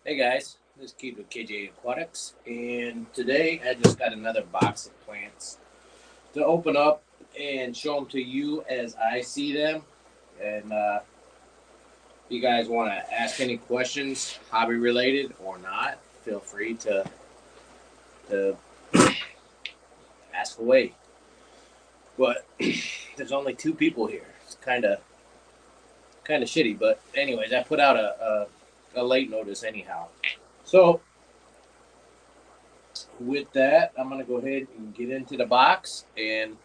Hey guys, this is Keith with KJ Aquatics, and today I just got another box of plants to open up and show them to you as I see them. And if you guys want to ask any questions, hobby related or not, feel free to ask away. But there's only two people here. It's kind of shitty, but anyways, I put out a late notice anyhow. So with that, I'm gonna go ahead and get into the box, and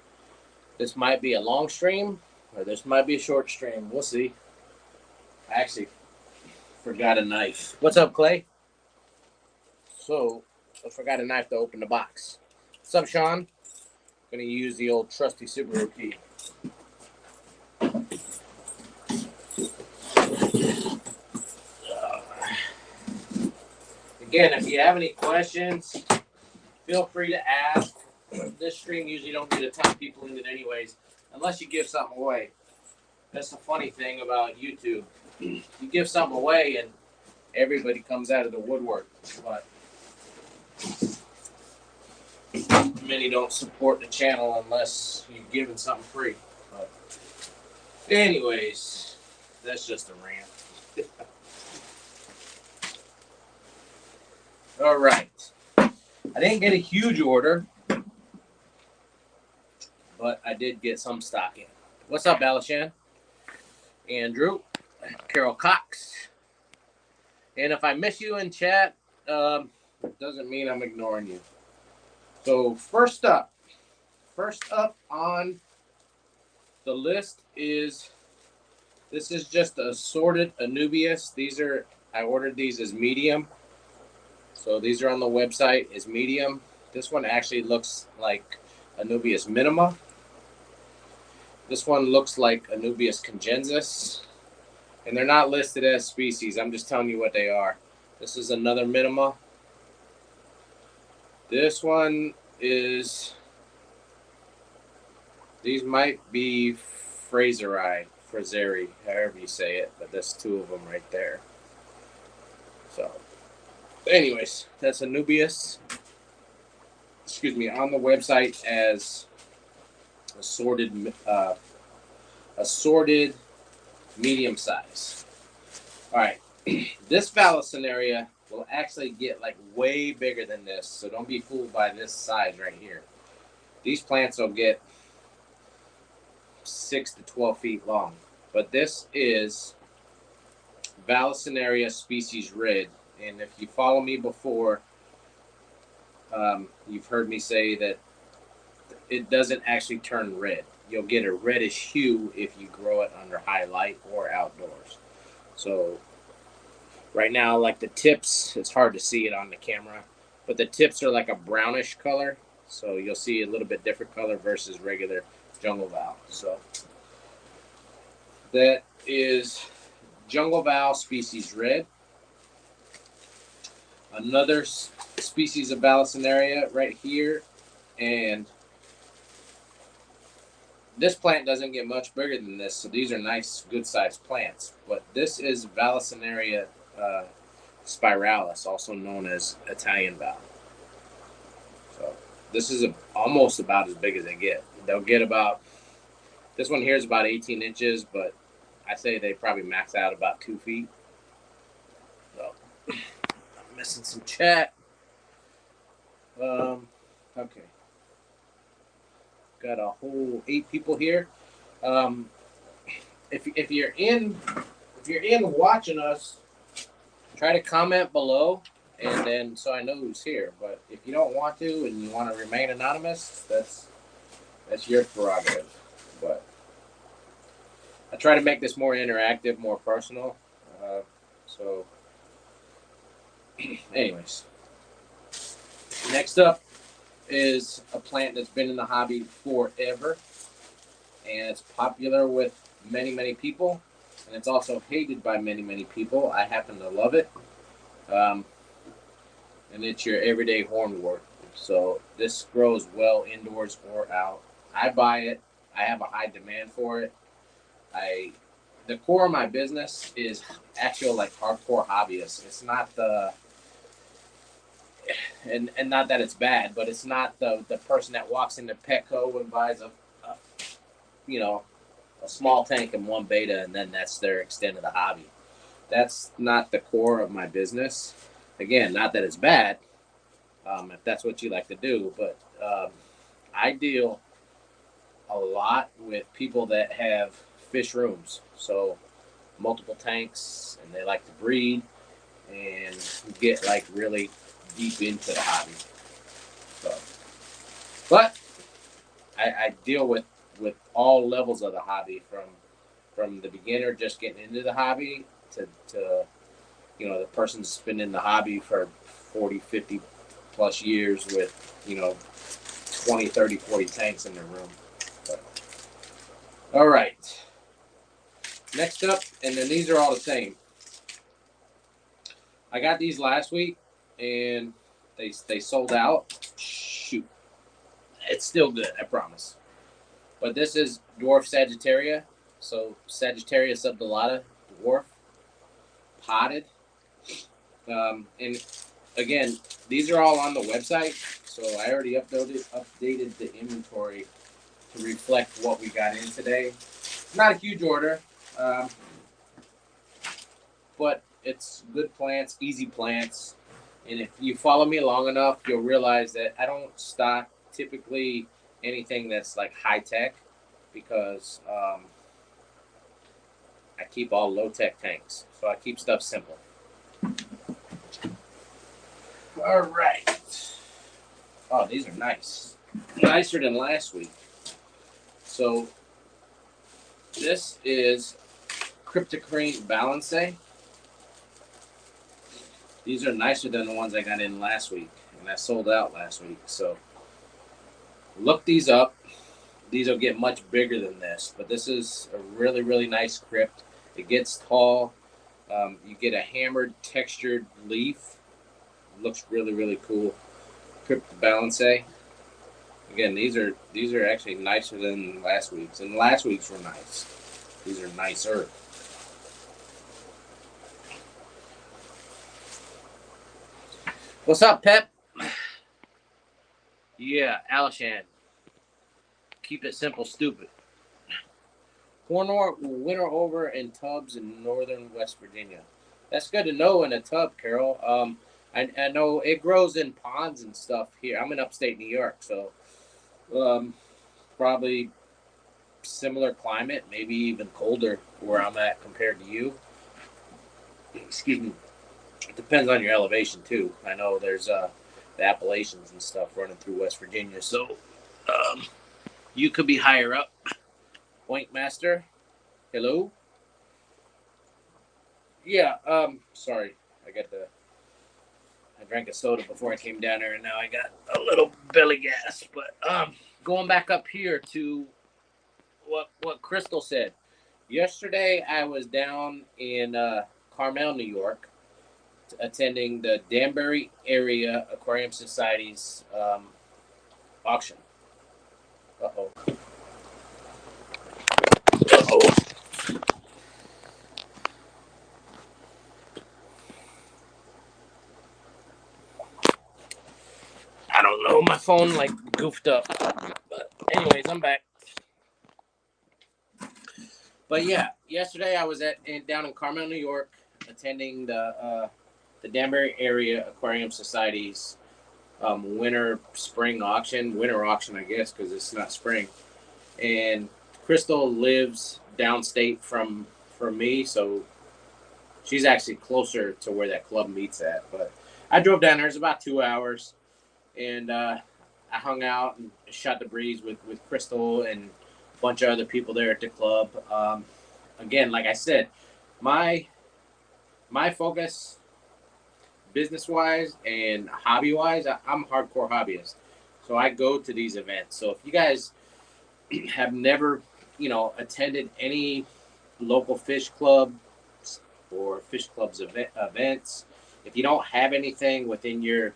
this might be a long stream or this might be a short stream. We'll see. I actually forgot a knife. What's up, Clay? So I forgot a knife to open the box. What's up, Sean? Gonna use the old trusty Subaru key. Uh, Again, if you have any questions, feel free to ask. This stream usually don't get a ton of people in it anyways, unless you give something away. That's the funny thing about YouTube. You give something away and everybody comes out of the woodwork, but many don't support the channel unless you're giving something free. But anyways, that's just a rant. All right. I didn't get a huge order, but I did get some stock in. What's up, Alishan? Andrew, Carol Cox. And if I miss you in chat, it doesn't mean I'm ignoring you. So first up on the list is, this is just assorted Anubias. I ordered these as medium. So these are on the website as medium. This one actually looks like Anubias minima. This one looks like Anubias congensis. And they're not listed as species. I'm just telling you what they are. This is another minima. This one is, these might be Fraseri, however you say it, but there's two of them right there. So, anyways, that's Anubias. On the website as assorted medium size. All right, this Vallisneria will actually get like way bigger than this, so don't be fooled by this size right here. These plants will get 6 to 12 feet long, but this is Vallisneria species red, and if you follow me before, you've heard me say that it doesn't actually turn red. You'll get a reddish hue if you grow it under high light or outdoors. So right now, like the tips, it's hard to see it on the camera, but the tips are like a brownish color. So you'll see a little bit different color versus regular jungle val. So that is jungle val species red. Another species of Vallisneria right here, and this plant doesn't get much bigger than this, so these are nice, good-sized plants. But this is Vallisneria spiralis, also known as Italian val. So this is almost about as big as they get. They'll get about, this one here is about 18 inches, but I say they probably max out about 2 feet. So I'm missing some chat. Okay. Got a whole 8 people here. If you're in watching us, try to comment below, and then so I know who's here. But if you don't want to and you want to remain anonymous, that's your prerogative. But I try to make this more interactive, more personal. So, anyways, next up is a plant that's been in the hobby forever, and it's popular with many people, and it's also hated by many people. I happen to love it, and it's your everyday hornwort. So this grows well indoors or out. I buy it. I have a high demand for it. I the core of my business is actual like hardcore hobbyists. It's not the and not that it's bad, but it's not the person that walks into Petco and buys a you know a small tank and one beta, and then that's their extent of the hobby. That's not the core of my business. Again, not that it's bad, if that's what you like to do, but I deal a lot with people that have fish rooms, so multiple tanks, and they like to breed and get like really deep into the hobby. So, but I deal with all levels of the hobby, from the beginner just getting into the hobby to the person's been in the hobby for 40, 50 plus years with 20, 30, 40 tanks in their room. But, all right. Next up, and then these are all the same. I got these last week, and they sold out. Shoot, it's still good, I promise. But this is dwarf Sagittaria, so Sagittaria subdelata, dwarf, potted, and again, these are all on the website. So I already updated the inventory to reflect what we got in today. Not a huge order. But it's good plants, easy plants. And if you follow me long enough, you'll realize that I don't stock typically anything that's like high tech, because I keep all low tech tanks. So I keep stuff simple. All right. Oh, these are nice. Nicer than last week. So this is Cryptocrine Balance. These are nicer than the ones I got in last week, and I sold out last week. So look these up. These will get much bigger than this, but this is a really, really nice crypt. It gets tall. You get a hammered, textured leaf. Looks really, really cool. Crypt Balance. Again, these are actually nicer than last week's, and last week's were nice. These are nicer. What's up, Pep? Yeah, Alishan. Keep it simple, stupid. Cornor will winter over in tubs in northern West Virginia. That's good to know in a tub, Carol. I know it grows in ponds and stuff here. I'm in upstate New York, so probably similar climate, maybe even colder where I'm at compared to you. Excuse me. It depends on your elevation too. I know there's the Appalachians and stuff running through West Virginia, so you could be higher up. Point Master, hello. Yeah. Sorry, I drank a soda before I came down here, and now I got a little belly gas. But going back up here to what Crystal said. Yesterday, I was down in Carmel, New York, attending the Danbury Area Aquarium Society's auction. Uh-oh. Uh-oh. I don't know. My phone like goofed up. But anyways, I'm back. But yeah, yesterday I was down in Carmel, New York, attending the Danbury Area Aquarium Society's winter auction, I guess, because it's not spring. And Crystal lives downstate from me, so she's actually closer to where that club meets at. But I drove down there. It's about 2 hours, and I hung out and shot the breeze with Crystal and a bunch of other people there at the club. Again, like I said, my focus, business-wise and hobby-wise, I'm a hardcore hobbyist. So I go to these events. So if you guys have never, attended any local fish clubs or fish clubs events, if you don't have anything within your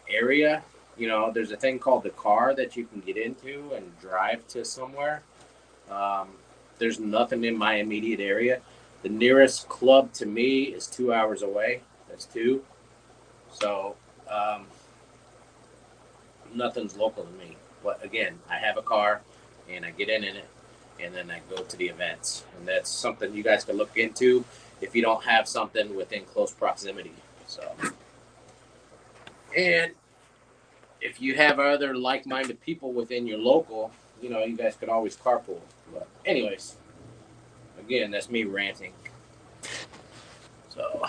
area, there's a thing called the car that you can get into and drive to somewhere. there's nothing in my immediate area. The nearest club to me is 2 hours away. That's two. So nothing's local to me. But again, I have a car and I get in it and then I go to the events. And that's something you guys can look into if you don't have something within close proximity. So, and if you have other like-minded people within your local, you guys could always carpool. But anyways, again, that's me ranting. So,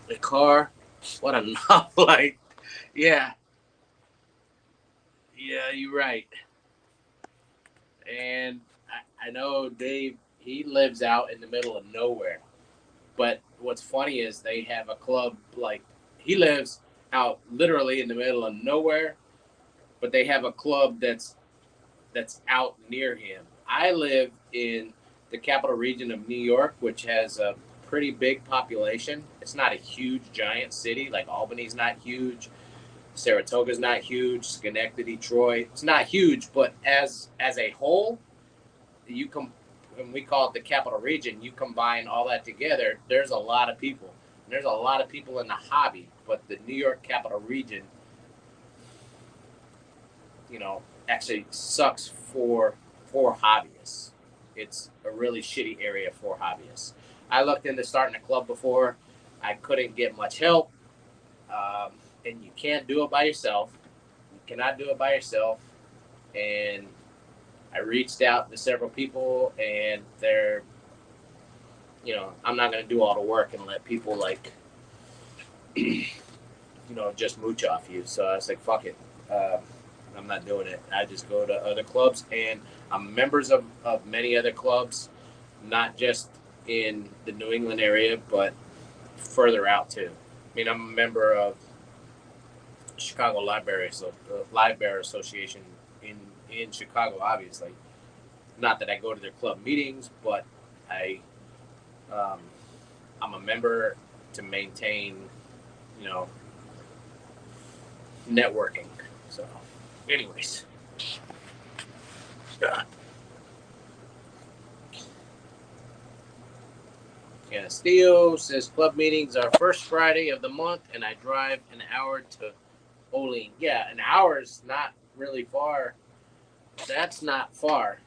the car, what a light. Yeah, yeah, you're right. And I know Dave, he lives out in the middle of nowhere. But what's funny is they have a club, like, he lives out literally in the middle of nowhere, but they have a club that's out near him. I live in the capital region of New York, which has a pretty big population. It's not a huge giant city, like Albany's not huge, Saratoga's not huge, Schenectady, Troy. It's not huge, but as a whole, you come when we call it the capital region, you combine all that together, there's a lot of people. And there's a lot of people in the hobby, but the New York capital region, actually sucks for hobbyists. It's a really shitty area for hobbyists. I looked into starting a club before. I couldn't get much help, and you can't do it by yourself. You cannot do it by yourself. And I reached out to several people, and I'm not going to do all the work and let people just mooch off you. So I was like, fuck it. I'm not doing it. I just go to other clubs, and I'm members of many other clubs, not just in the New England area, but further out too. I mean, I'm a member of Chicago Library, so the Library Association in Chicago, obviously. Not that I go to their club meetings, but I um, I'm a member to maintain, you know, networking. So, anyways, Castillo says club meetings are first Friday of the month, and I drive an hour to Olean. Yeah, an hour is not really far. That's not far.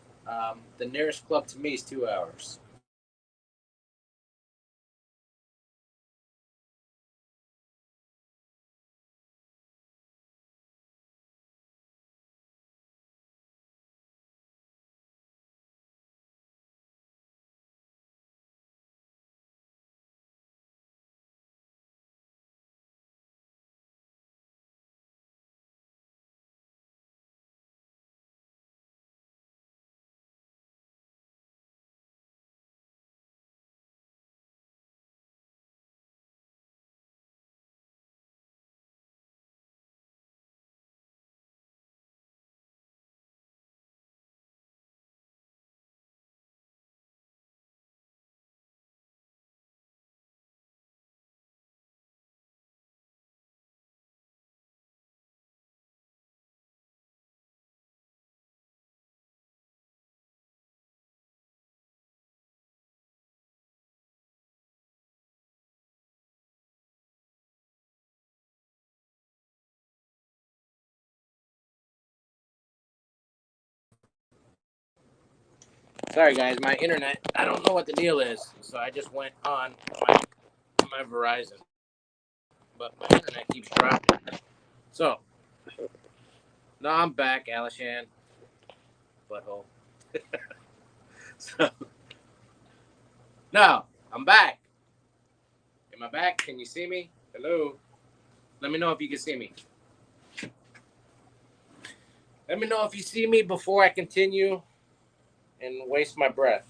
The nearest club to me is 2 hours. Sorry, guys, my internet, I don't know what the deal is, so I just went on my Verizon, but my internet keeps dropping. So, now I'm back, Alishan. Butthole. So, now, I'm back. Am I back? Can you see me? Hello? Let me know if you can see me. Let me know if you see me before I continue and waste my breath.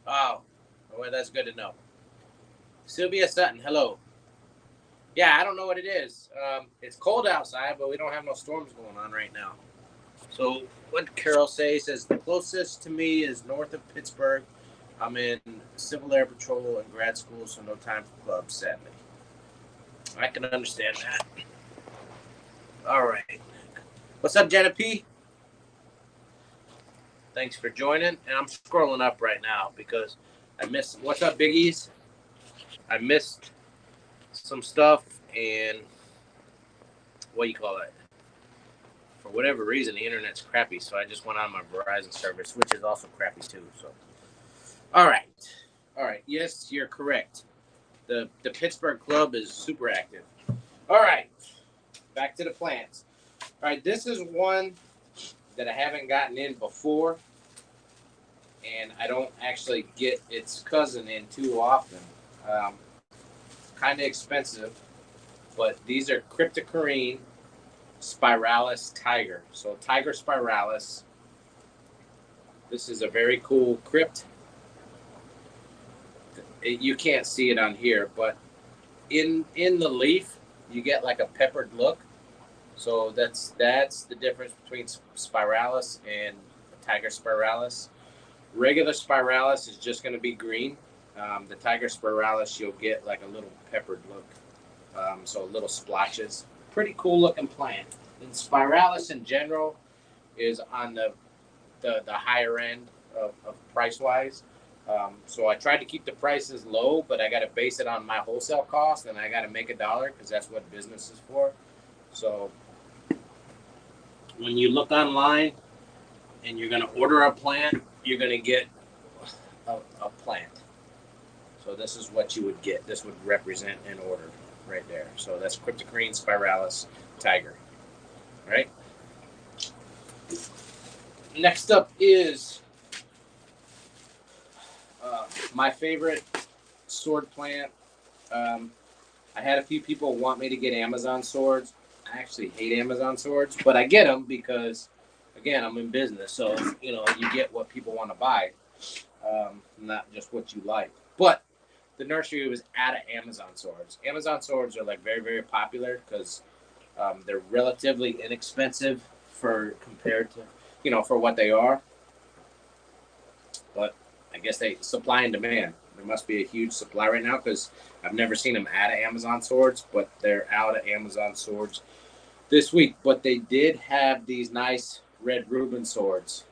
Oh, well, that's good to know. Sylvia Sutton, hello. Yeah, I don't know what it is. It's cold outside, but we don't have no storms going on right now. So what Carol says the closest to me is north of Pittsburgh. I'm in Civil Air Patrol and grad school, so no time for clubs, sadly. I can understand that. All right. What's up, Jenna P? Thanks for joining. And I'm scrolling up right now because I missed. What's up, Biggies? I missed some stuff, and what do you call it? For whatever reason, the internet's crappy, so I just went on my Verizon service, which is also crappy too. So, all right. Yes, you're correct. The Pittsburgh club is super active. All right, back to the plants. All right, this is one that I haven't gotten in before, and I don't actually get its cousin in too often. Kind of expensive, but these are Cryptocarine spiralis tiger. So tiger spiralis. This is a very cool crypt. You can't see it on here, but in the leaf you get like a peppered look. So that's the difference between spiralis and tiger spiralis. Regular spiralis is just going to be green. The tiger spiralis, you'll get like a little peppered look. So little splotches. Pretty cool looking plant. And spiralis in general is on the higher end of price wise. So I tried to keep the prices low, but I got to base it on my wholesale cost, and I got to make $1 because that's what business is for. So when you look online and you're going to order a plant, you're going to get a plant. So this is what you would get. This would represent an order right there. So that's Cryptocarine spiralis tiger. All right. Next up is my favorite sword plant. I had a few people want me to get Amazon swords. I actually hate Amazon swords, but I get them because, again, I'm in business. So, you get what people want to buy, not just what you like. But the nursery was out of Amazon swords. Amazon swords are like very, very popular because they're relatively inexpensive compared to, for what they are. But I guess they supply and demand. There must be a huge supply right now because I've never seen them out of Amazon swords, but they're out of Amazon swords this week. But they did have these nice red Reuben swords,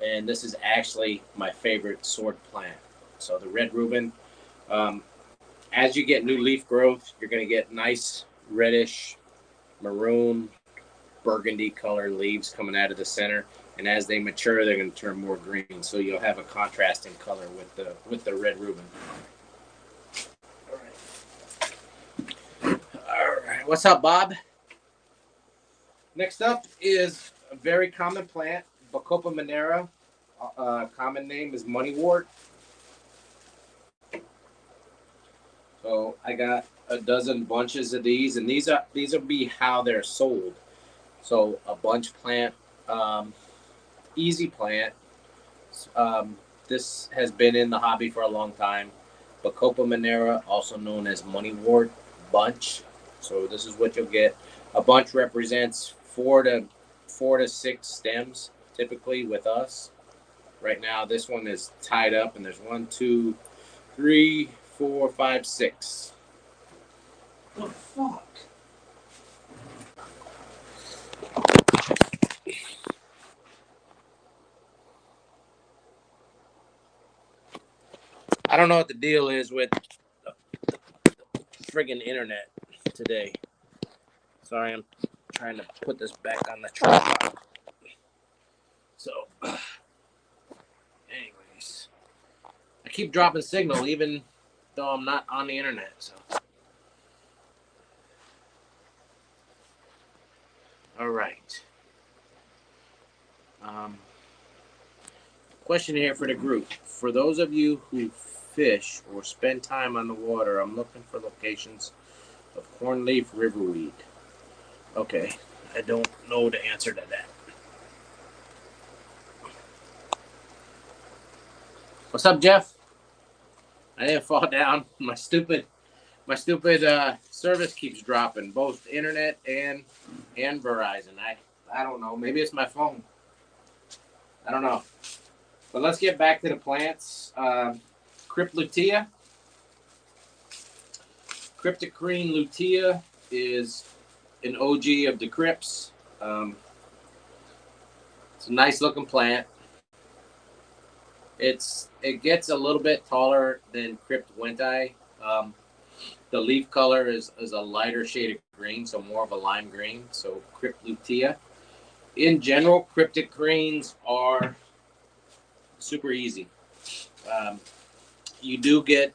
and this is actually my favorite sword plant. So the red Reuben, as you get new leaf growth, you're going to get nice reddish, maroon, burgundy colored leaves coming out of the center. And as they mature, they're going to turn more green. So you'll have a contrasting color with the red Reuben. All right. What's up, Bob? Next up is a very common plant, Bacopa minera. Common name is moneywort. So I got a dozen bunches of these, and these will be how they're sold. So a bunch plant. Easy plant. This has been in the hobby for a long time. Bacopa minera, also known as moneywort bunch. So this is what you'll get. A bunch represents four to six stems, typically with us. Right now, this one is tied up, and there's 1, 2, 3, 4, 5, 6. What the fuck? I don't know what the deal is with the friggin' internet today. Sorry, I'm trying to put this back on the tripod. So, anyways, I keep dropping signal even though I'm not on the internet. So, all right. Question here for the group. For those of you who fish or spend time on the water, I'm looking for locations of cornleaf riverweed. Okay, I don't know the answer to that. What's up, Jeff? I didn't fall down. My stupid service keeps dropping, both internet and Verizon. I don't know. Maybe it's my phone. I don't know. But let's get back to the plants. Crypt lutea. Cryptocarine lutea is an OG of the crypts. It's a nice looking plant. It gets a little bit taller than Crypt wenti. The leaf color is a lighter shade of green, so more of a lime green. So Crypt lutea. In general, cryptocarines are super easy. You do get,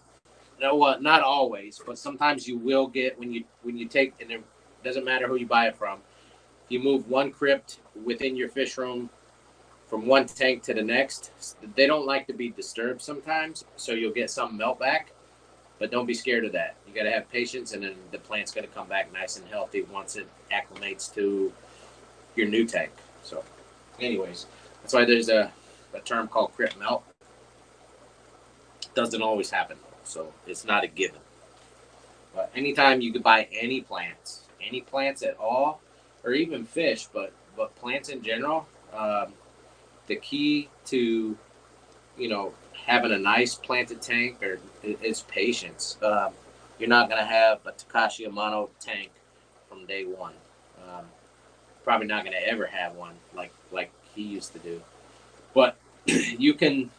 no, well, not always, but sometimes you will get when you take, and it doesn't matter who you buy it from. You move one crypt within your fish room from one tank to the next. They don't like to be disturbed sometimes, so you'll get some melt back. But don't be scared of that. You got to have patience, and then the plant's going to come back nice and healthy once it acclimates to your new tank. So, anyways, that's why there's a term called crypt melt. Doesn't always happen, so it's not a given. But anytime you could buy any plants at all, or even fish, but plants in general, the key to having a nice planted tank is patience. You're not going to have a Takashi Amano tank from day one. Probably not going to ever have one like he used to do. But you can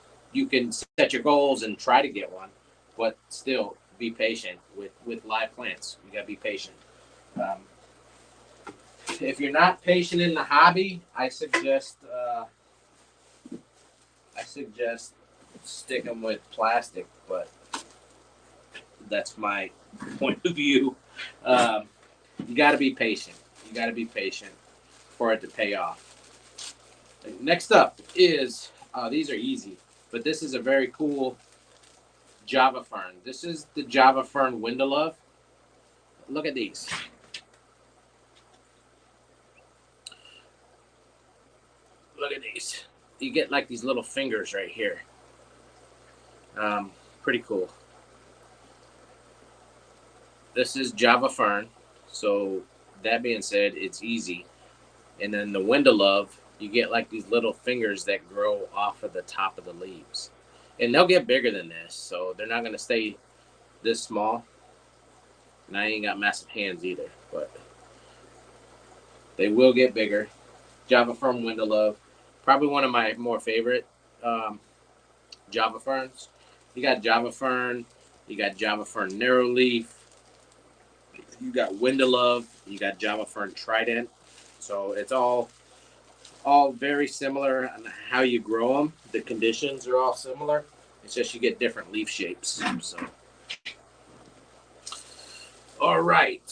set your goals and try to get one, but still be patient with live plants. You got to be patient. If you're not patient in the hobby, I suggest stick them with plastic, but that's my point of view. You got to be patient. You got to be patient for it to pay off. Next up is, these are easy, but this is a very cool Java fern. This is the Java fern Windalove. Look at these. Look at these. You get like these little fingers right here. Pretty cool. This is Java fern. So that being said, it's easy. And then the Windalove, you get like these little fingers that grow off of the top of the leaves. And they'll get bigger than this, so they're not going to stay this small. And I ain't got massive hands either, but they will get bigger. Java fern Windalove, probably one of my more favorite Java ferns. You got Java fern, you got Java fern narrow leaf, you got Windalove, you got Java fern trident. So it's all very similar on how you grow them. The conditions are all similar. It's just you get different leaf shapes. So, all right.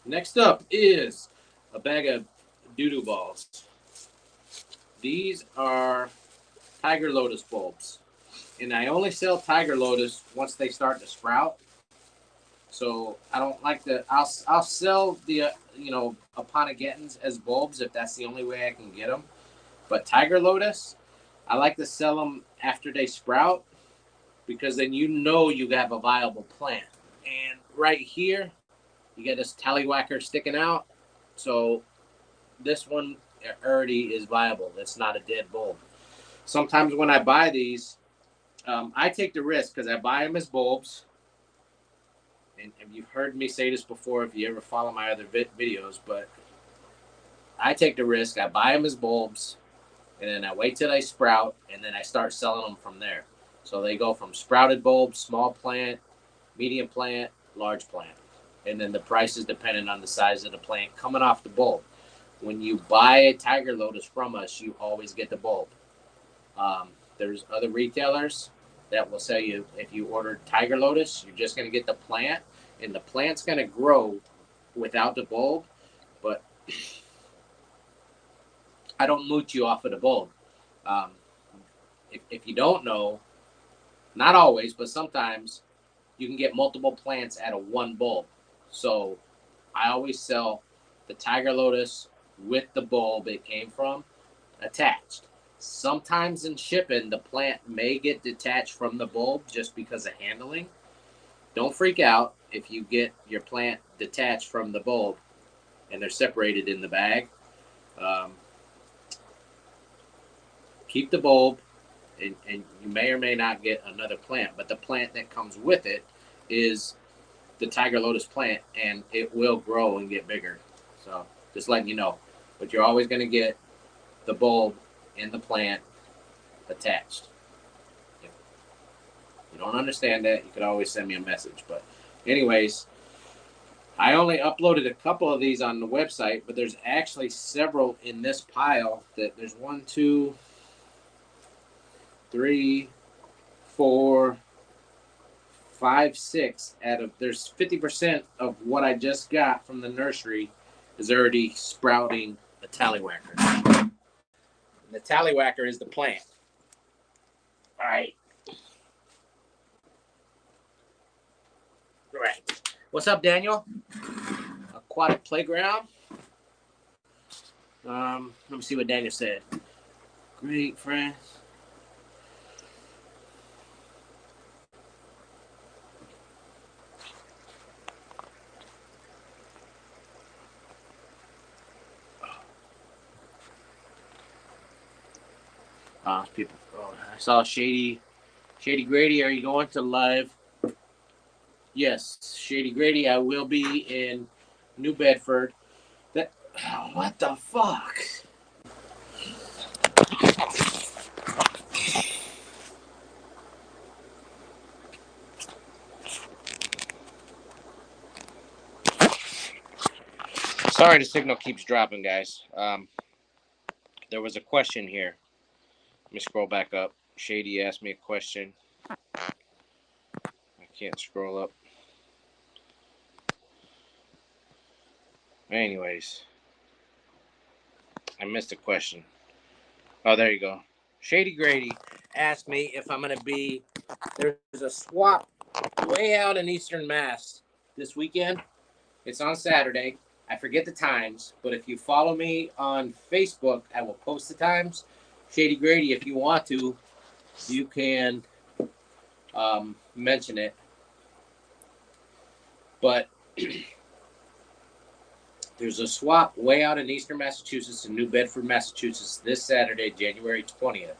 Next up is a bag of doo-doo balls. These are tiger lotus bulbs, and I only sell tiger lotus once they start to sprout. So I don't like the. I'll sell the Aponogetons as bulbs if that's the only way I can get them. But tiger lotus, I like to sell them after they sprout, because then you have a viable plant. And right here, you get this tallywhacker sticking out. So this one already is viable. It's not a dead bulb. Sometimes when I buy these, I take the risk because I buy them as bulbs. And you've heard me say this before if you ever follow my other videos, but I take the risk. I buy them as bulbs, and then I wait till they sprout, and then I start selling them from there. So they go from sprouted bulb, small plant, medium plant, large plant. And then the price is dependent on the size of the plant coming off the bulb. When you buy a tiger lotus from us, you always get the bulb. There's other retailers that will sell you, if you order tiger lotus, you're just going to get the plant, and the plant's going to grow without the bulb. But I don't mooch you off of the bulb. If you don't know, not always, but sometimes you can get multiple plants out of one bulb. So I always sell the tiger lotus with the bulb it came from attached. Sometimes in shipping, the plant may get detached from the bulb just because of handling. Don't freak out if you get your plant detached from the bulb and they're separated in the bag. Um, keep the bulb, and you may or may not get another plant, but the plant that comes with it is the Tiger Lotus plant, and it will grow and get bigger. So just letting you know. But you're always going to get the bulb and the plant attached. If you don't understand that, you could always send me a message. But anyways, I only uploaded a couple of these on the website, but there's actually several in this pile. That there's 1, 2, 3, 4, 5, 6 out of there's 50% of what I just got from the nursery is already sprouting a tallywhacker. And the tallywhacker is the plant. All right. Right. What's up, Daniel? Aquatic playground. Let me see what Daniel said. Great, friends. People. Oh, I saw Shady Grady. Are you going to live? Yes, Shady Grady. I will be in New Bedford. That. Oh, what the fuck? Sorry, the signal keeps dropping, guys. There was a question here. Let me scroll back up. Shady asked me a question. I can't scroll up. Anyways, I missed a question. Oh, there you go. Shady Grady asked me if I'm going to be. There's a swap way out in Eastern Mass this weekend. It's on Saturday. I forget the times, but if you follow me on Facebook, I will post the times. Shady Grady, if you want to, you can mention it. But there's a swap way out in Eastern Massachusetts in New Bedford, Massachusetts this Saturday, January 20th.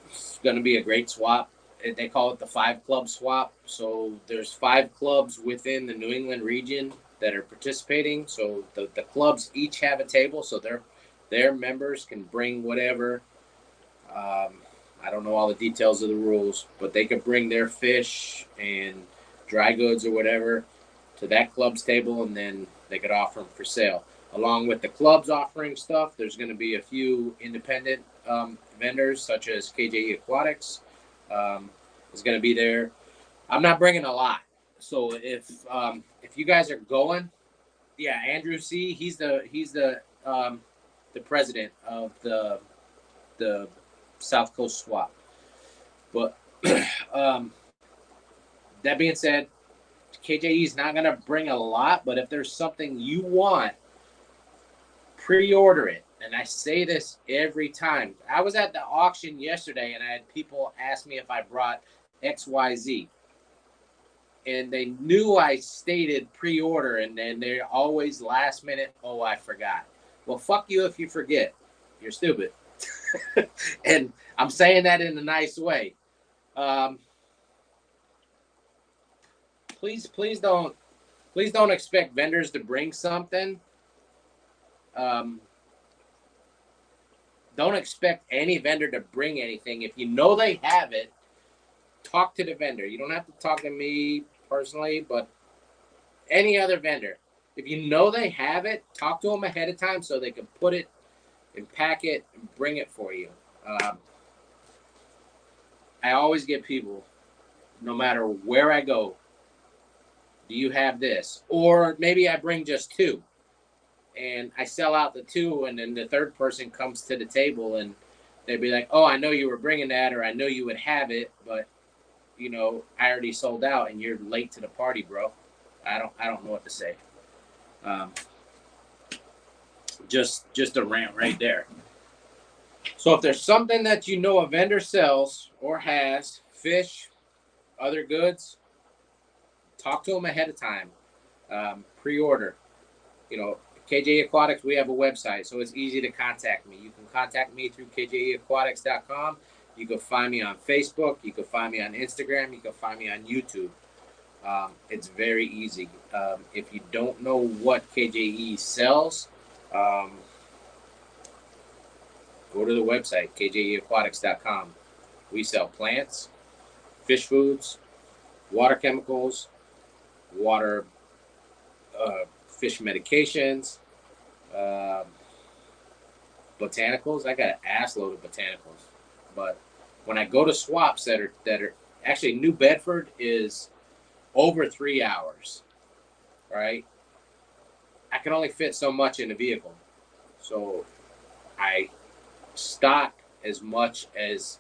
It's going to be a great swap. They call it the 5 club swap. So there's 5 clubs within the New England region that are participating. So the clubs each have a table, so their members can bring whatever. I don't know all the details of the rules, but they could bring their fish and dry goods or whatever to that club's table, and then they could offer them for sale. Along with the clubs offering stuff, there's going to be a few independent vendors, such as KJE Aquatics is going to be there. I'm not bringing a lot, so if you guys are going, yeah, Andrew C. He's the president of the South Coast Swap. But that being said, KJE is not going to bring a lot, but if there's something you want, pre-order it. And I say this every time. I was at the auction yesterday, and I had people ask me if I brought XYZ. And they knew I stated pre-order, and then they're always last minute, oh, I forgot. Well, fuck you if you forget. You're stupid. And I'm saying that in a nice way. Please don't expect vendors to bring something. Don't expect any vendor to bring anything. If you know they have it, talk to the vendor. You don't have to talk to me personally, but any other vendor. If you know they have it, talk to them ahead of time so they can put it and pack it and bring it for you. I always get people, no matter where I go, do you have this? Or maybe I bring just 2. And I sell out the 2, and then the third person comes to the table, and they'd be like, oh, I know you were bringing that, or I know you would have it, but, you know, I already sold out, and you're late to the party, bro. I don't know what to say. Just a rant right there. So if there's something that you know a vendor sells or has, fish, other goods, talk to them ahead of time. Pre-order. You know, KJ Aquatics, we have a website, so it's easy to contact me. You can contact me through kjeaquatics.com. You can find me on Facebook. You can find me on Instagram. You can find me on YouTube. It's very easy. If you don't know what KJE sells, go to the website, kjeaquatics.com. We sell plants, fish foods, water chemicals, water fish medications, botanicals. I got an ass load of botanicals. But when I go to swaps that are actually, New Bedford is over 3 hours, right? I can only fit so much in the vehicle. So I stock as much as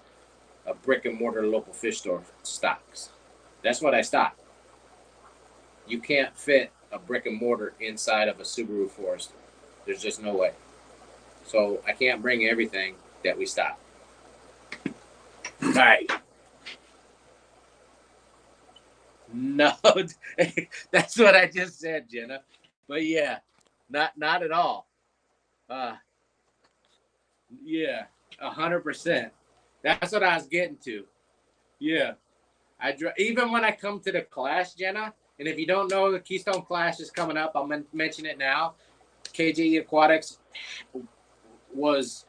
a brick and mortar local fish store stocks. That's what I stock. You can't fit a brick and mortar inside of a Subaru Forester. There's just no way. So I can't bring everything that we stock. All right. No, that's what I just said, Jenna. But yeah, not at all. Yeah, 100%. That's what I was getting to. Yeah, even when I come to the Clash, Jenna. And if you don't know, the Keystone Clash is coming up. I'll mention it now. KJE Aquatics was,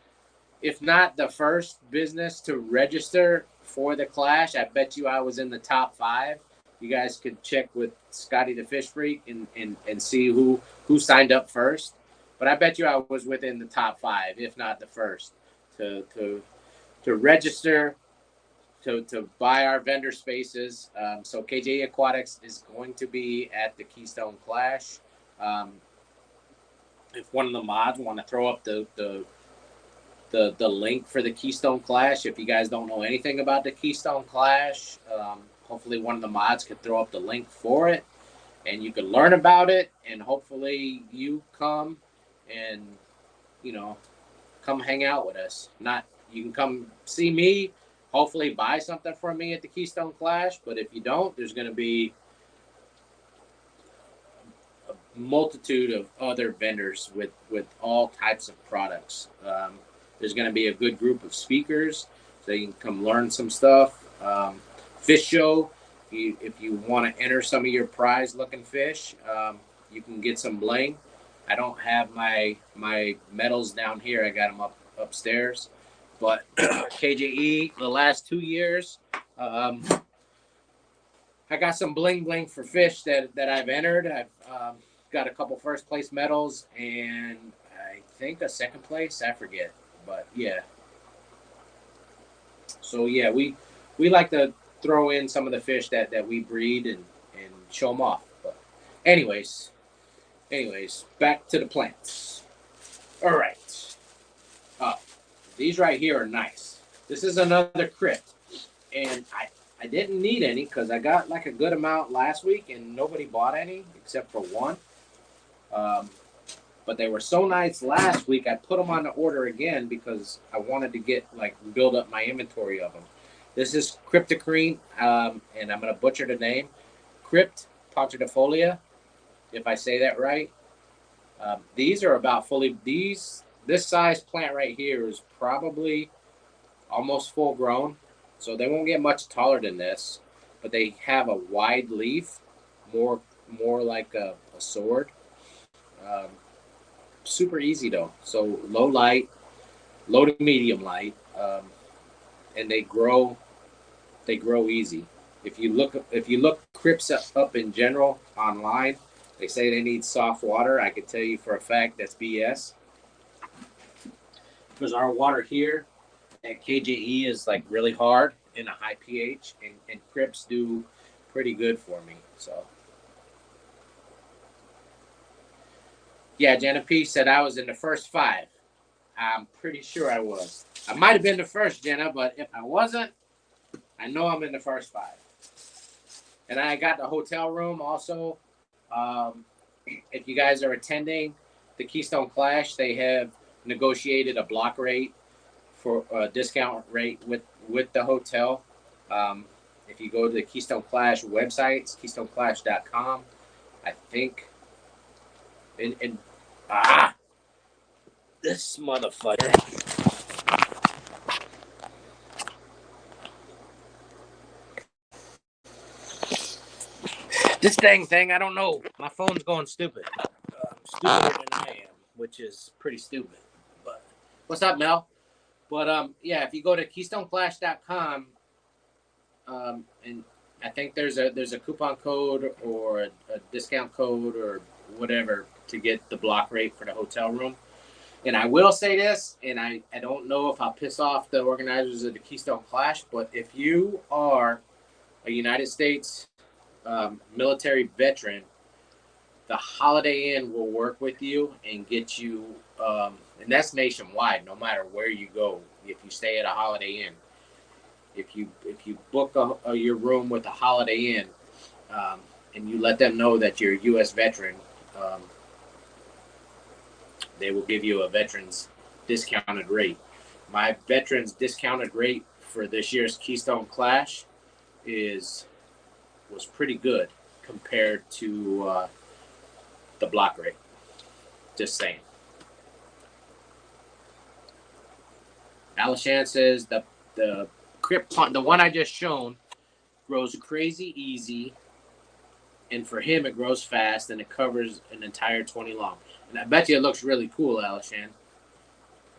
if not the first business to register for the Clash, I bet you I was in the top 5. You guys could check with Scotty the Fish Freak and see who signed up first. But I bet you I was within the top 5, if not the first, to register, to buy our vendor spaces. So KJ Aquatics is going to be at the Keystone Clash. If one of the mods want to throw up the link for the Keystone Clash, if you guys don't know anything about the Keystone Clash, hopefully one of the mods could throw up the link for it, and you can learn about it, and hopefully you come and, come hang out with us. You can come see me, hopefully buy something from me at the Keystone Clash, but if you don't, there's going to be a multitude of other vendors with all types of products. There's going to be a good group of speakers, so you can come learn some stuff. Fish show, if you want to enter some of your prize-looking fish, you can get some bling. I don't have my medals down here. I got them upstairs. But KJE, the last 2 years, I got some bling for fish that I've entered. I've got a couple first place medals and I think a second place. I forget, but yeah. So yeah, we like to throw in some of the fish that we breed and show them off. But anyways, back to the plants. All right. These right here are nice. This is another crypt, and I didn't need any because I got like a good amount last week and nobody bought any except for one. But they were so nice last week, I put them on the order again because I wanted to build up my inventory of them. This is Cryptocrine, and I'm going to butcher the name, Crypt pontidifolia, if I say that right. These are about this size plant right here is probably almost full grown, so they won't get much taller than this, but they have a wide leaf, more like a sword. Super easy though, so low to medium light, and they grow easy. If you look crypts up in general online, they say they need soft water. I can tell you for a fact that's BS. Because our water here at KJE is like really hard in a high pH, and crypts do pretty good for me. So yeah, Jenna P said I was in the first 5. I'm pretty sure I was. I might have been the first, Jenna, but if I wasn't, I know I'm in the first 5. And I got the hotel room also. If you guys are attending the Keystone Clash, they have negotiated a block rate for a discount rate with the hotel. If you go to the Keystone Clash website, it's keystoneclash.com. I think, and Ah, this motherfucker. This dang thing, I don't know. My phone's going stupid. Stupider than I am, which is pretty stupid. But what's up, Mel? But yeah, if you go to KeystoneFlash.com, and I think there's a coupon code or a discount code or whatever to get the block rate for the hotel room. And I will say this, and I don't know if I'll piss off the organizers of the Keystone Clash, but if you are a United States military veteran, the Holiday Inn will work with you and get you, and that's nationwide, no matter where you go. If you stay at a Holiday Inn, if you book your room with a Holiday Inn, and you let them know that you're a U.S. veteran, they will give you a veterans discounted rate. My veterans discounted rate for this year's Keystone Clash was pretty good compared to the block rate. Just saying. Alishan says the Crip Pond, the one I just shown, grows crazy easy, and for him it grows fast and it covers an entire 20 long. And I bet you it looks really cool, Alishan.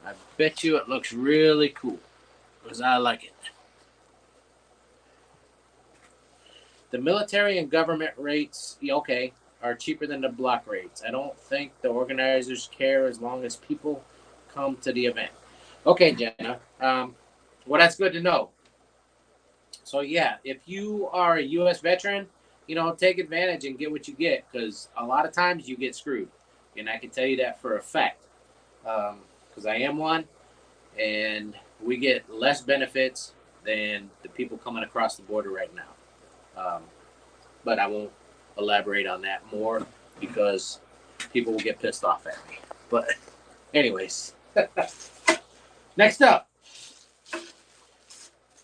I bet you it looks really cool because I like it. The military and government rates, okay, are cheaper than the block rates. I don't think the organizers care as long as people come to the event. Okay, Jenna. Well, that's good to know. So, yeah, if you are a U.S. veteran, take advantage and get what you get because a lot of times you get screwed. And I can tell you that for a fact because I am one, and we get less benefits than the people coming across the border right now. But I won't elaborate on that more because people will get pissed off at me. But anyways, next up.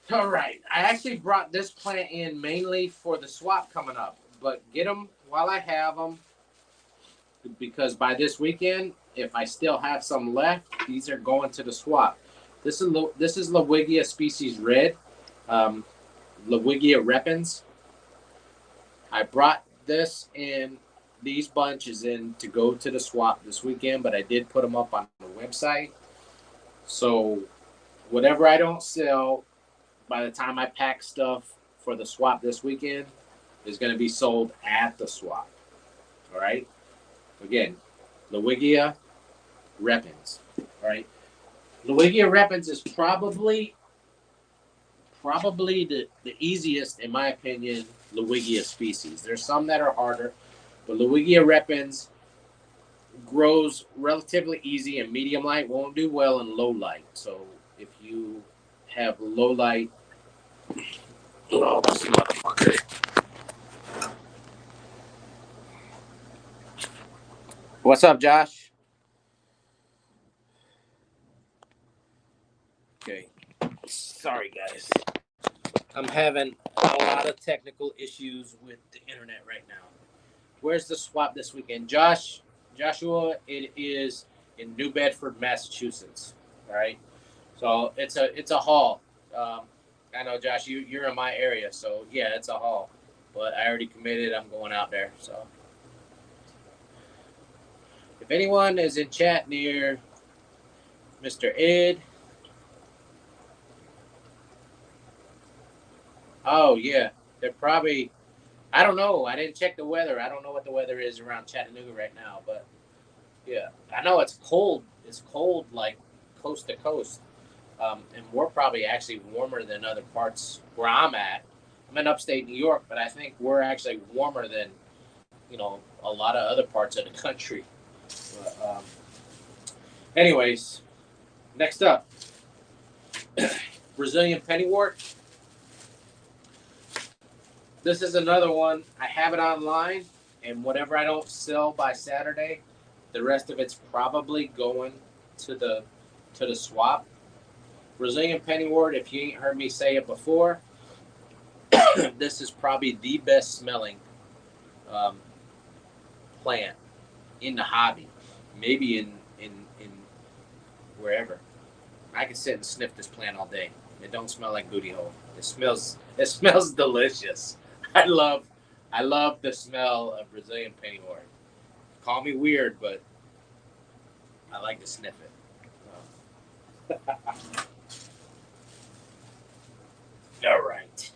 All right. I actually brought this plant in mainly for the swap coming up, but get them while I have them because by this weekend, if I still have some left, these are going to the swap. This is Lewiggia species red, Lewiggia repens. I brought this in, these bunches in to go to the swap this weekend, but I did put them up on the website. So whatever I don't sell, by the time I pack stuff for the swap this weekend, is going to be sold at the swap. All right. Again, Lewiggia repens. All right. Lewiggia repens is probably the easiest, in my opinion, Lewiggia species. There's some that are harder, but Lewiggia repens grows relatively easy and medium light, won't do well in low light. So if you have low light, oh, this motherfucker. What's up, Josh? Okay. Sorry, guys. I'm having a lot of technical issues with the internet right now. Where's the swap this weekend? Joshua, it is in New Bedford, Massachusetts. All right. So it's a haul. I know, Josh, you're in my area, so yeah, it's a haul. But I already committed. I'm going out there. So if anyone is in chat near Mr. Ed, oh yeah, they're probably. I don't know. I didn't check the weather. I don't know what the weather is around Chattanooga right now, but yeah, I know it's cold. It's cold, like coast to coast. And we're probably actually warmer than other parts where I'm at. I'm in upstate New York, but I think we're actually warmer than, a lot of other parts of the country. But, anyways, next up, Brazilian pennywort. This is another one. I have it online, and whatever I don't sell by Saturday, the rest of it's probably going to the swap. Brazilian pennywort, if you ain't heard me say it before, this is probably the best smelling plant in the hobby. maybe in wherever. I can sit and sniff this plant all day. It don't smell like booty hole. It smells delicious. I love the smell of Brazilian pennywort. Call me weird, but I like to sniff it. All right.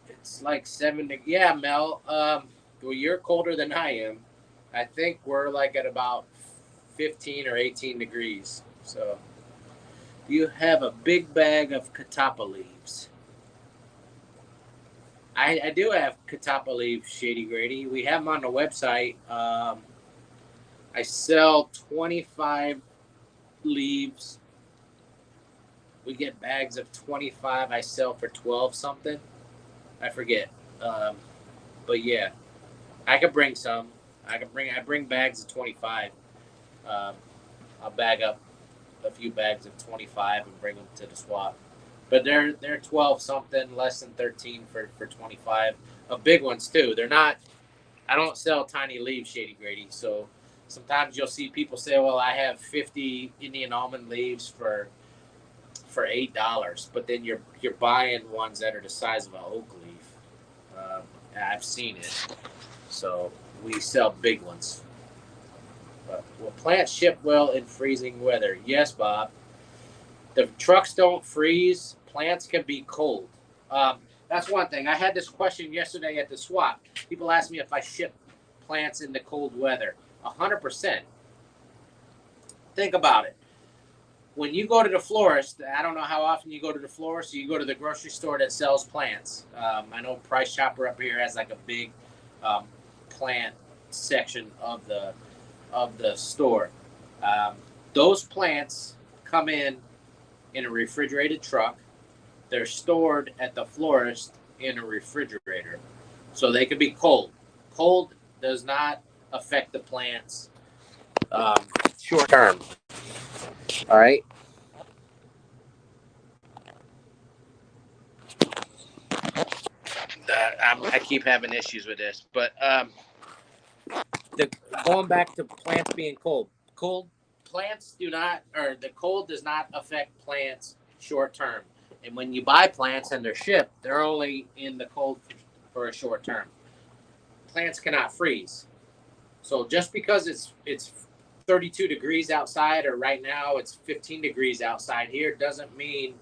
It's like 7 degrees. Yeah, Mel. Well, you're colder than I am. I think we're like at about 15 or 18 degrees. So you have a big bag of catappa leaves. I do have catappa leaves, Shady Grady. We have them on the website. I sell 25 leaves. We get bags of 25. I sell for 12 something. I forget. But yeah, I could bring some. I bring bags of 25. Um, I'll bag up a few bags of 25 and bring them to the swap. But they're 12 something, less than 13 for 25. Big ones too. They're not. I don't sell tiny leaves, Shady Grady. So sometimes you'll see people say, "Well, I have 50 Indian almond leaves for $8," but then you're buying ones that are the size of an oak leaf. I've seen it. So we sell big ones. But will plants ship well in freezing weather? Yes, Bob. The trucks don't freeze. Plants can be cold. That's one thing. I had this question yesterday at the swap. People asked me if I ship plants in the cold weather. 100%. Think about it. When you go to the florist, I don't know how often you go to the florist. So you go to the grocery store that sells plants. I know Price Chopper up here has like a big plant section of the store. Those plants come in a refrigerated truck. They're stored at the florist in a refrigerator, so they can be cold. Cold does not affect the plants short term. All right. I keep having issues with this, but the, going back to plants being cold. Cold plants do not, or the cold does not affect plants short term. And when you buy plants and they're shipped, they're only in the cold for a short term. Plants cannot freeze. So just because it's 32 degrees outside, or right now it's 15 degrees outside here, doesn't mean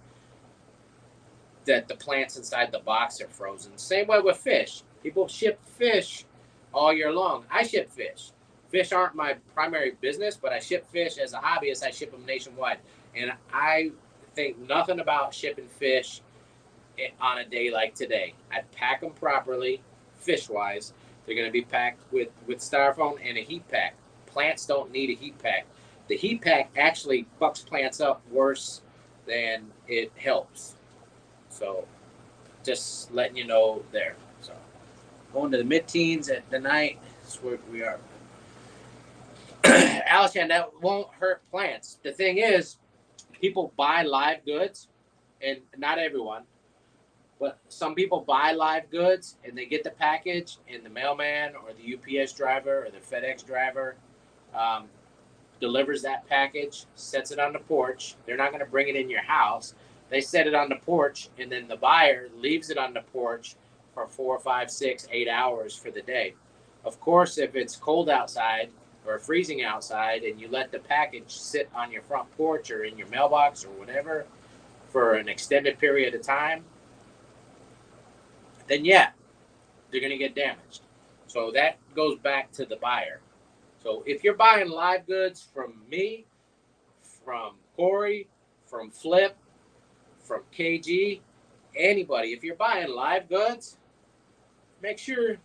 that the plants inside the box are frozen. Same way with fish. People ship fish all year long. I ship fish. Fish aren't my primary business, but I ship fish as a hobbyist. I ship them nationwide. And I think nothing about shipping fish on a day like today. I pack them properly, fish wise. They're going to be packed with styrofoam and a heat pack. Plants don't need a heat pack. The heat pack actually fucks plants up worse than it helps. So just letting you know there. So going to the mid-teens at the night. That's where we are. Alison, that won't hurt plants. The thing is, people buy live goods, and not everyone, but some people buy live goods and they get the package, and the mailman or the UPS driver or the FedEx driver delivers that package, sets it on the porch. They're not going to bring it in your house. They set it on the porch, and then the buyer leaves it on the porch for 4, 5, 6, 8 hours for the day. Of course, if it's cold outside or freezing outside and you let the package sit on your front porch or in your mailbox or whatever for an extended period of time, then yeah, they're going to get damaged. So that goes back to the buyer. So if you're buying live goods from me, from Corey, from Flip, from KG, anybody, if you're buying live goods, make sure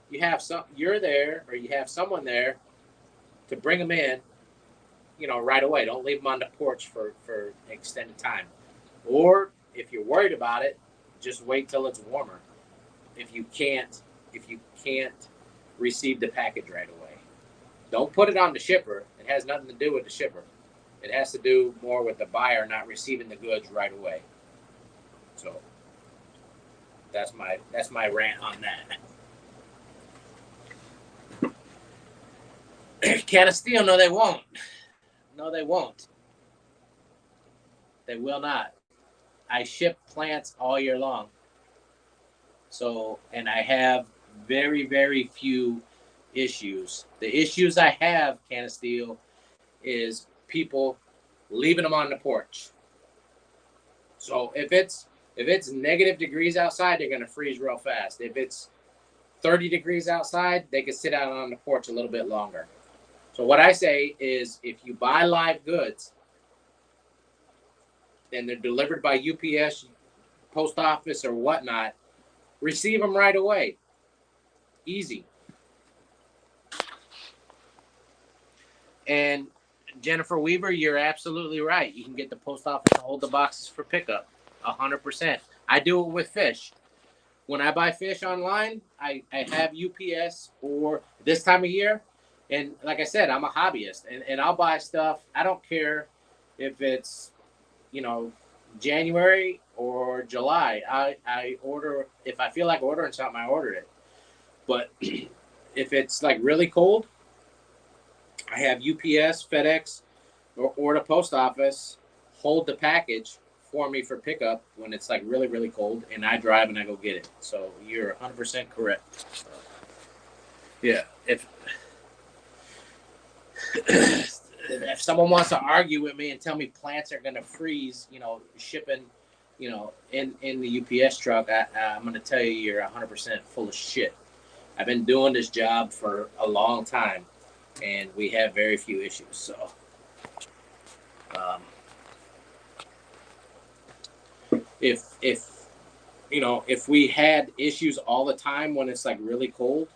you're there, or you have someone there to bring them in, right away. Don't leave them on the porch for extended time. Or if you're worried about it, just wait till it's warmer. If you can't receive the package right away, don't put it on the shipper. It has nothing to do with the shipper. It has to do more with the buyer not receiving the goods right away. So that's my rant on that. Can of Steel, no, they won't. No, they won't. They will not. I ship plants all year long. So, and I have very, very few issues. The issues I have, Can of Steel, is people leaving them on the porch. So if it's negative degrees outside, they're gonna freeze real fast. If it's 30 degrees outside, they can sit out on the porch a little bit longer. So what I say is, if you buy live goods and they're delivered by UPS, post office, or whatnot, receive them right away. Easy. And Jennifer Weaver, you're absolutely right. You can get the post office to hold the boxes for pickup. 100%. I do it with fish. When I buy fish online, I have UPS or this time of year. And like I said, I'm a hobbyist, and I'll buy stuff. I don't care if it's, January or July. I order, if I feel like ordering something, I order it. But if it's like really cold, I have UPS, FedEx, or the post office hold the package for me for pickup when it's like really, really cold, and I drive and I go get it. So you're 100% correct. Yeah. If someone wants to argue with me and tell me plants are going to freeze, shipping, in the UPS truck, I'm going to tell you you're 100% full of shit. I've been doing this job for a long time, and we have very few issues. So, if we had issues all the time when it's like really cold,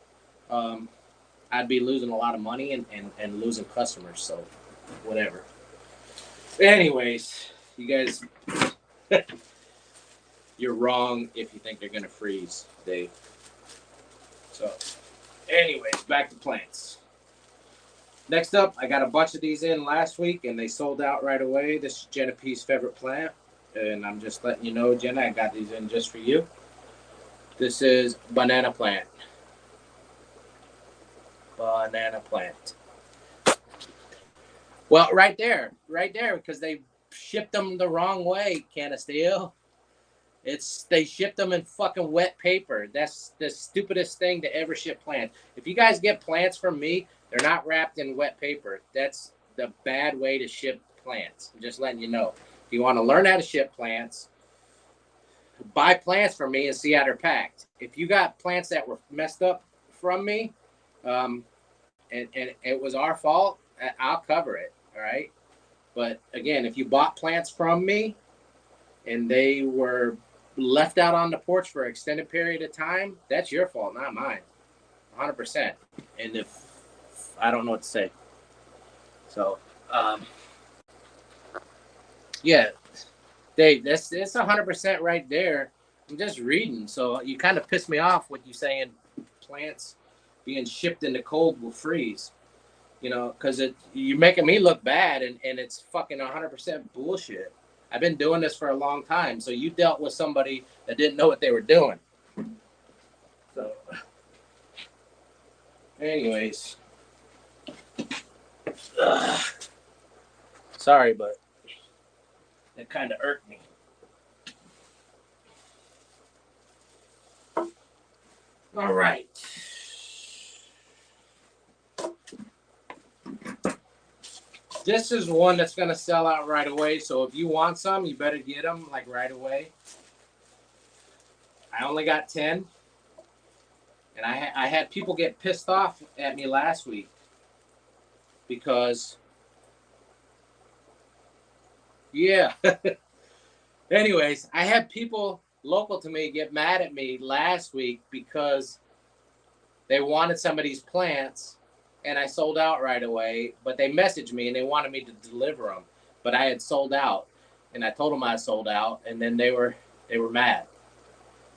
I'd be losing a lot of money and losing customers. So, whatever. Anyways, you guys, you're wrong if you think they're gonna freeze, Dave. So, anyways, back to plants. Next up, I got a bunch of these in last week, and they sold out right away. This is Jenna P's favorite plant, and I'm just letting you know, Jenna, I got these in just for you. This is banana plant. Banana plant. Well, right there, because they shipped them the wrong way, Can of Steel. They shipped them in fucking wet paper. That's the stupidest thing to ever ship plants. If you guys get plants from me, they're not wrapped in wet paper. That's the bad way to ship plants. I'm just letting you know. If you want to learn how to ship plants, buy plants from me and see how they're packed. If you got plants that were messed up from me, and it was our fault, I'll cover it. All right. But again, if you bought plants from me and they were left out on the porch for an extended period of time, that's your fault, not mine. 100%. And if I don't know what to say. So, yeah, Dave, it's 100% right there. I'm just reading. So you kind of pissed me off with you saying plants being shipped in the cold will freeze. Because you're making me look bad, and it's fucking 100% bullshit. I've been doing this for a long time, so you dealt with somebody that didn't know what they were doing. So, anyways, sorry, but it kind of irked me. All right. This is one that's going to sell out right away. So if you want some, you better get them like right away. I only got 10. And I had people get pissed off at me last week because, yeah. Anyways, I had people local to me get mad at me last week because they wanted some of these plants. And I sold out right away, but they messaged me and they wanted me to deliver them, but I had sold out, and I told them I sold out, and then they were mad.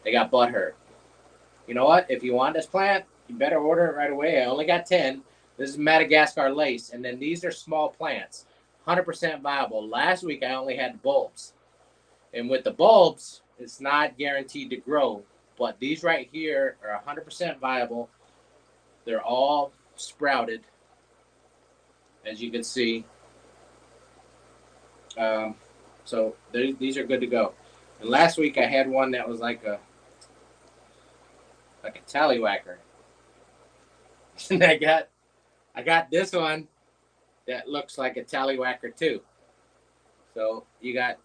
They got butthurt. You know what? If you want this plant, you better order it right away. I only got 10. This is Madagascar lace, and then these are small plants, 100% viable. Last week I only had bulbs, and with the bulbs, it's not guaranteed to grow, but these right here are 100% viable. They're all sprouted, as you can see. So these are good to go. And last week I had one that was like a tallywhacker, and I got this one that looks like a tallywhacker too. So you got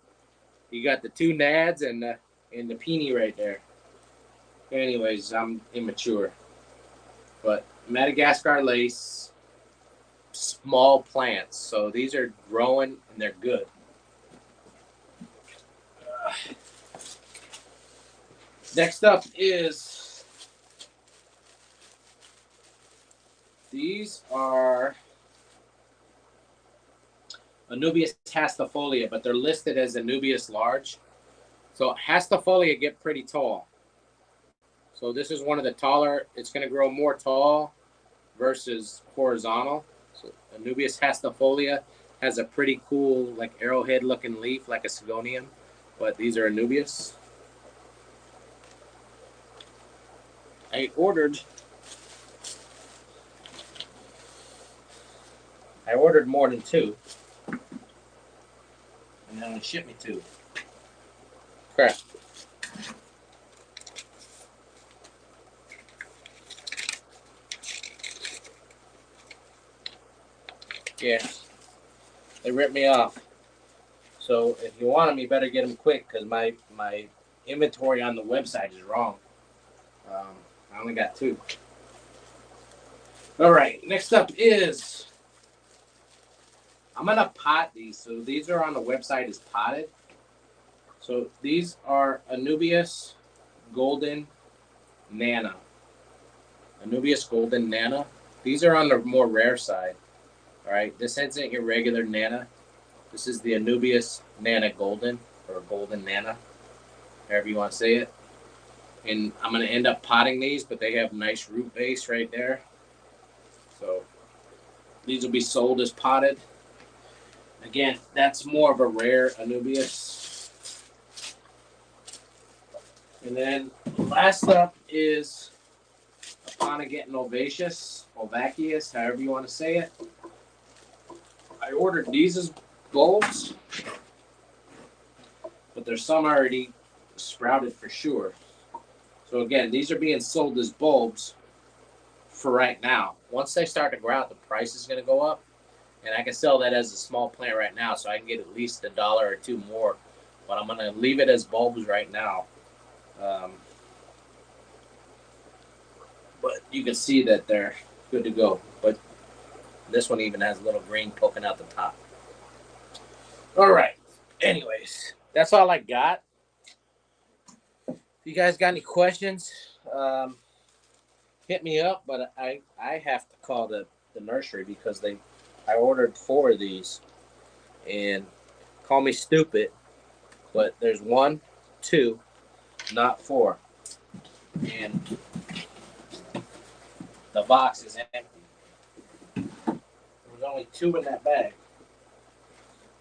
the two nads and the peony right there. Anyways, I'm immature, but Madagascar lace, small plants. So these are growing and they're good. Next up is these are Anubias hastifolia, but they're listed as Anubias large. So hastifolia get pretty tall. So this is one of the taller. It's going to grow more tall versus horizontal. So Anubias hastifolia has a pretty cool, like arrowhead looking leaf, like a Sigonium, but these are Anubias. I ordered more than two, and then they shipped me two. Crap. Yeah, they ripped me off. So if you want them, you better get them quick because my inventory on the website is wrong. I only got two. All right, next up is I'm gonna pot these. So these are on the website as potted. So these are Anubias Golden Nana. Anubias Golden Nana. These are on the more rare side. All right, this isn't your regular Nana. This is the Anubias Nana Golden, or Golden Nana, however you want to say it. And I'm going to end up potting these, but they have nice root base right there. So these will be sold as potted. Again, that's more of a rare Anubias. And then last up is Aponigeton ovaceus, however you want to say it. I ordered these as bulbs, but there's some already sprouted for sure. So again, these are being sold as bulbs for right now. Once they start to grow out, the price is going to go up, and I can sell that as a small plant right now, so I can get at least $1 or $2 more. But I'm going to leave it as bulbs right now. But you can see that they're good to go. But this one even has a little green poking out the top. All right. Anyways, that's all I got. If you guys got any questions, hit me up. But I have to call the nursery because I ordered 4 of these. And call me stupid, but there's 1, 2, not 4. And the box is empty. There was only 2 in that bag.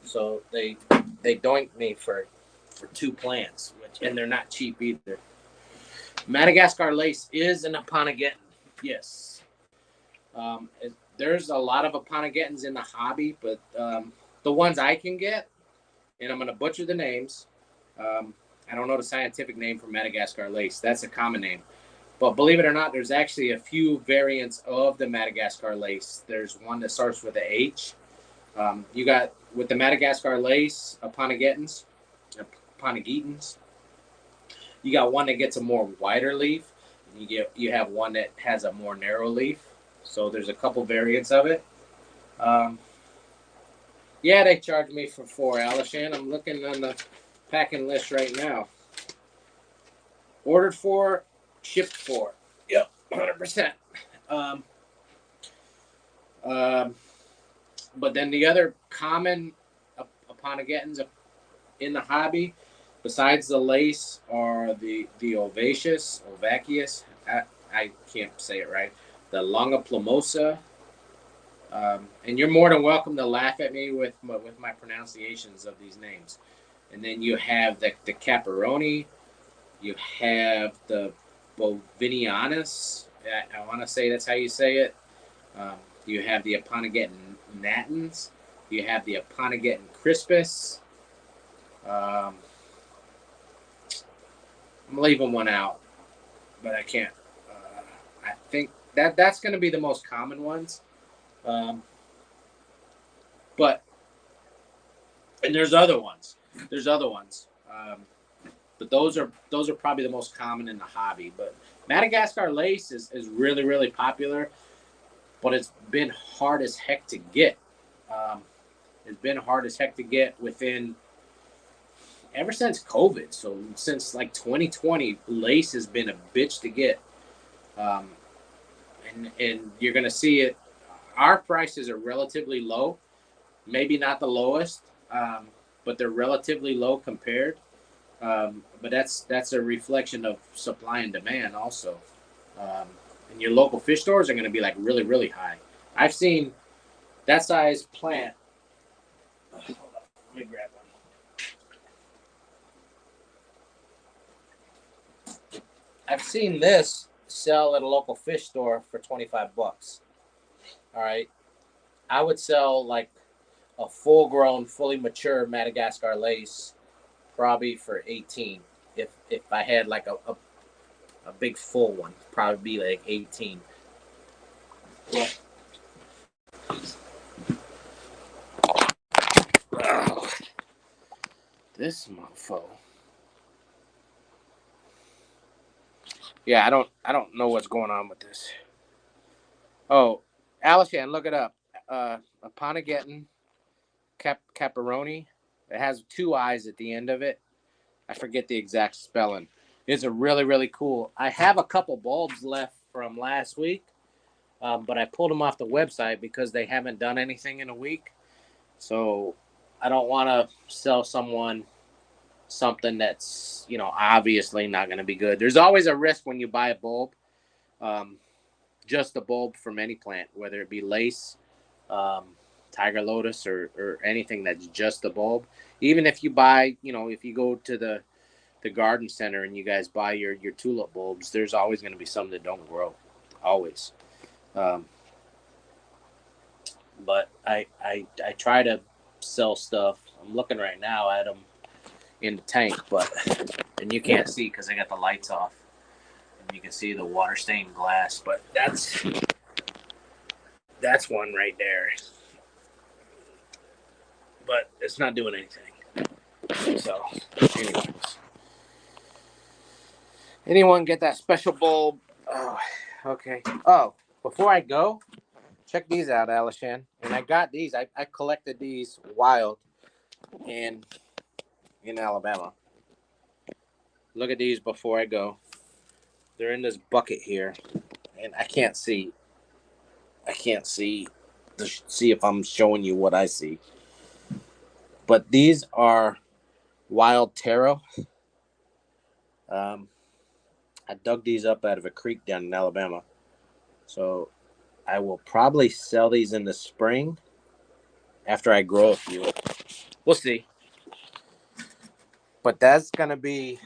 So they doinked me for 2 plants, and they're not cheap either. Madagascar lace is an Aponigeton, yes. There's a lot of Aponigetons in the hobby, but the ones I can get, and I'm going to butcher the names. I don't know the scientific name for Madagascar lace. That's a common name. But believe it or not, there's actually a few variants of the Madagascar lace. There's one that starts with an H. You got, with the Madagascar lace, Aponigetons. You got one that gets a more wider leaf. You have one that has a more narrow leaf. So there's a couple variants of it. Yeah, they charged me for 4, Alishan. I'm looking on the packing list right now. Ordered 4, shipped 4. Yep, 100%. But then the other common Aponigetons in the hobby, besides the lace, are the ovaceus, I can't say it right, the longa plumosa. And you're more than welcome to laugh at me with my pronunciations of these names. And then you have the caparoni, you have the bovinianus, I want to say that's how you say it. You have the Aponigeton Natans. You have the Aponigeton crispus. I'm leaving one out, but I can't. I think that's going to be the most common ones. Um, but and there's other ones. There's other ones. But those are probably the most common in the hobby. But Madagascar lace is really really popular, but it's been hard as heck to get. Um, it's been hard as heck to get within ever since COVID. So since like 2020, lace has been a bitch to get, um, and you're gonna see it. Our prices are relatively low, maybe not the lowest, but they're relatively low compared. But that's a reflection of supply and demand also. Um, and your local fish stores are going to be like really really high. I've seen that size plant. Hold on, let me grab one. I've seen this sell at a local fish store for $25. All right, I would sell like a full grown, fully mature Madagascar lace probably for 18. If I had like a big full one, probably be like 18. Yeah. Oh, this mofo. Yeah, I don't know what's going on with this. Oh, Alishan, look it up. Aponigeton caparoni. It has two eyes at the end of it. I forget the exact spelling. It's a really really cool. I have a couple bulbs left from last week, but I pulled them off the website because they haven't done anything in a week. So I don't want to sell someone something that's obviously not going to be good. There's always a risk when you buy a bulb, um, just a bulb from any plant, whether it be lace, um, tiger lotus, or anything that's just a bulb. Even if you buy, if you go to the garden center and you guys buy your tulip bulbs, there's always going to be some that don't grow, always. Um, but I try to sell stuff. I'm looking right now at them in the tank, but and you can't see because I got the lights off. And you can see the water stained glass, but that's one right there. But it's not doing anything. So, anyways, anyone get that special bulb? Oh, okay. Oh, before I go, check these out, Alishan. And I got these. I collected these wild in Alabama. Look at these before I go. They're in this bucket here, and I can't see. I can't see to see if I'm showing you what I see. But these are wild taro. Um, I dug these up out of a creek down in Alabama. So I will probably sell these in the spring after I grow a few. We'll see. But that's going to be.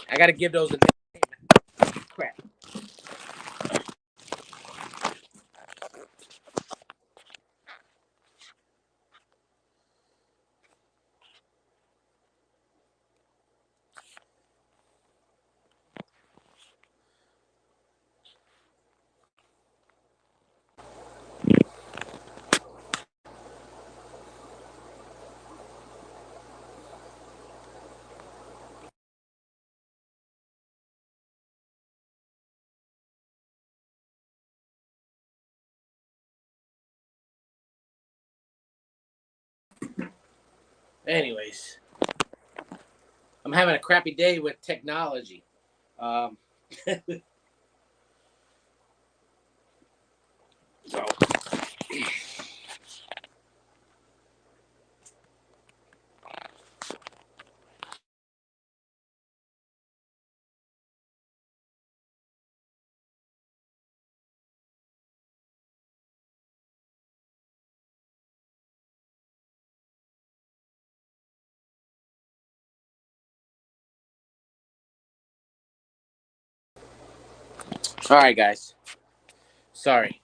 I got to give those a name. Crap. Anyways, I'm having a crappy day with technology. Um, so. All right, guys. Sorry.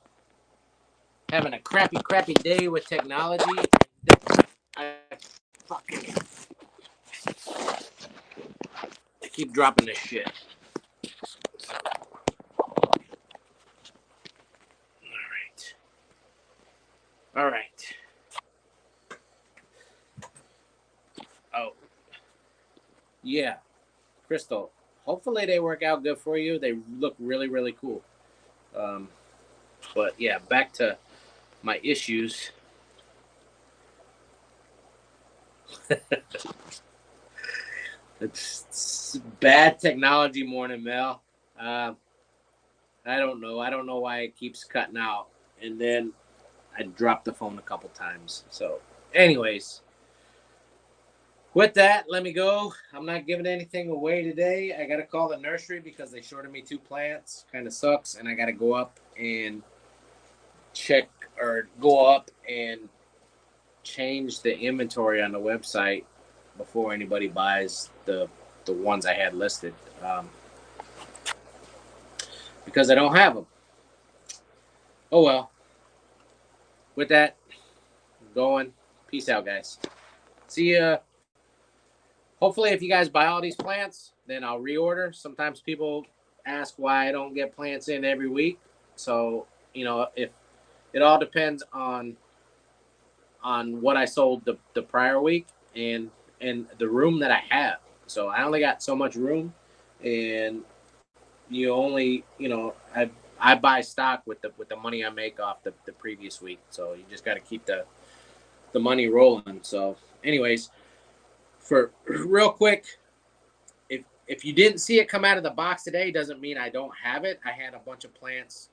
having a crappy day with technology. I fucking keep dropping this shit. All right. Oh, yeah, Crystal. Hopefully they work out good for you. They look really cool. But yeah, back to my issues. It's bad technology morning, Mel. I don't know. I don't know why it keeps cutting out. And then I dropped the phone a couple times. So, anyways, with that, let me go. I'm not giving anything away today. I got to call the nursery because they shorted me 2 plants. Kind of sucks. And I got to go up and check or go up and change the inventory on the website before anybody buys the ones I had listed, because I don't have them. Oh well. With that, I'm going. Peace out, guys. See ya. Hopefully, if you guys buy all these plants, then I'll reorder. Sometimes people ask why I don't get plants in every week. So, if it all depends on what I sold the prior week and the room that I have. So I only got so much room, and you only I buy stock with the money I make off the previous week. So you just got to keep the money rolling. So, anyways, for real quick, if you didn't see it come out of the box today, doesn't mean I don't have it. I had a bunch of plants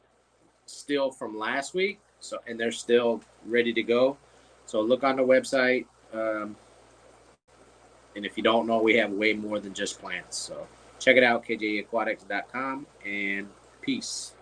still from last week, so and they're still ready to go. So look on the website. And if you don't know, we have way more than just plants. So check it out, kjaquatics.com, and peace.